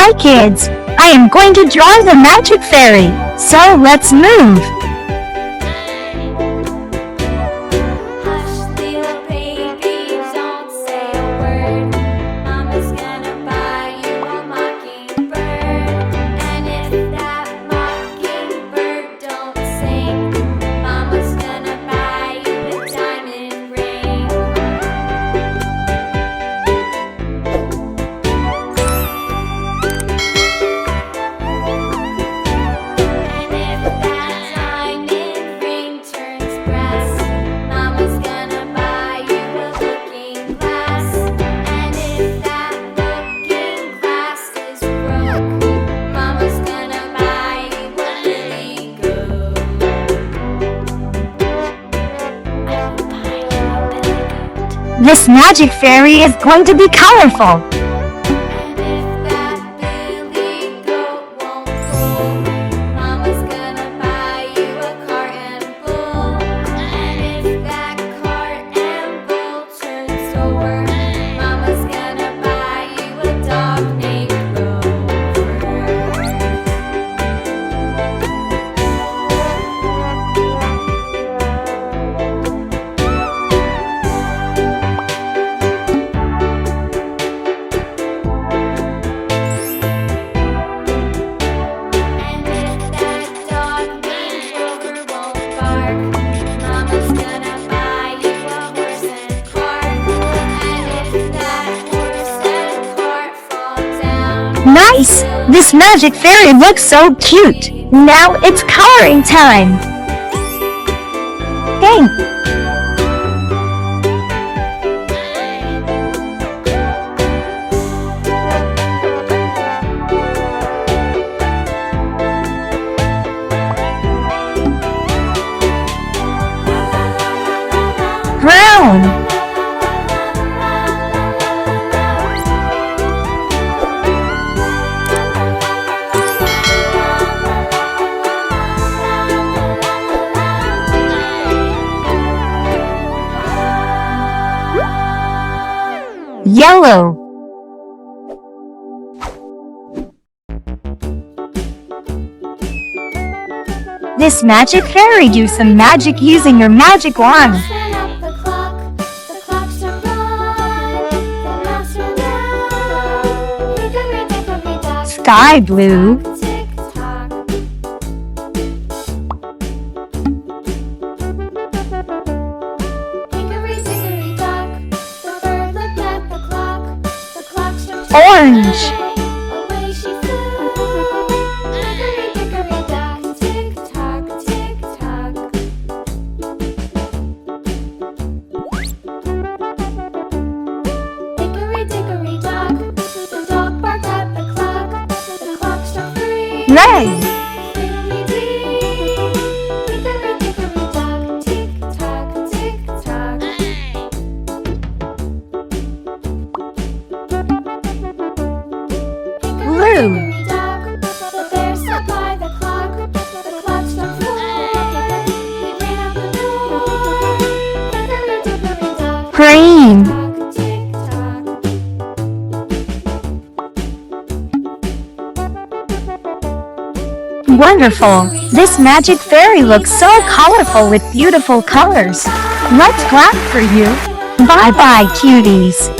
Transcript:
Hi kids, I am going to draw the magic fairy, so let's move. Hush, little baby, don't say a word. Mama's gonna buy you a mockingbird. And if that mockingbird don't sing, Mama's gonna buy you a diamond ring. And if that diamond ring turns brass, Mama's gonna buy you a looking glass. And if that looking glass is broke, Mama's gonna buy you a lily goat. I will buy you a billy goat. This magic fairy is going to be colorful. And if that billy goat won't pull, Mama's gonna buy you a cart and bull. And if that cart and bull turns over, Mama's gonna buy you a dog named Rover. And if that dog named Rover won't bark, Mama's gonna buy you a horse and cart. And if that horse and cart fall down, Nice! This magic fairy looks so cute. Now it's coloring time. Pink, brown, yellow, this magic fairy do some magic using your magic wand. turn up the clocks don't run, the mouse run down. Hickory dock, Sky blue, tick tock. Hickory dickory dock, the bird looked at the clock struck 12. orange, Away she flew. Hickory dickory dock, tick tock, tick tock. Hickory dickory dock, the dog barked at the clock struck 3. red, Hickory-dee, hickory-dickory dock, tick-tock, tick-tock. blue, Hickory-dock, the bear sat by the clock struck 4. He ran out the door. Hickory-dickory dock, green, tick-tock, wonderful! This magic fairy looks so colorful with beautiful colors. Let's clap for you. Bye bye cuties.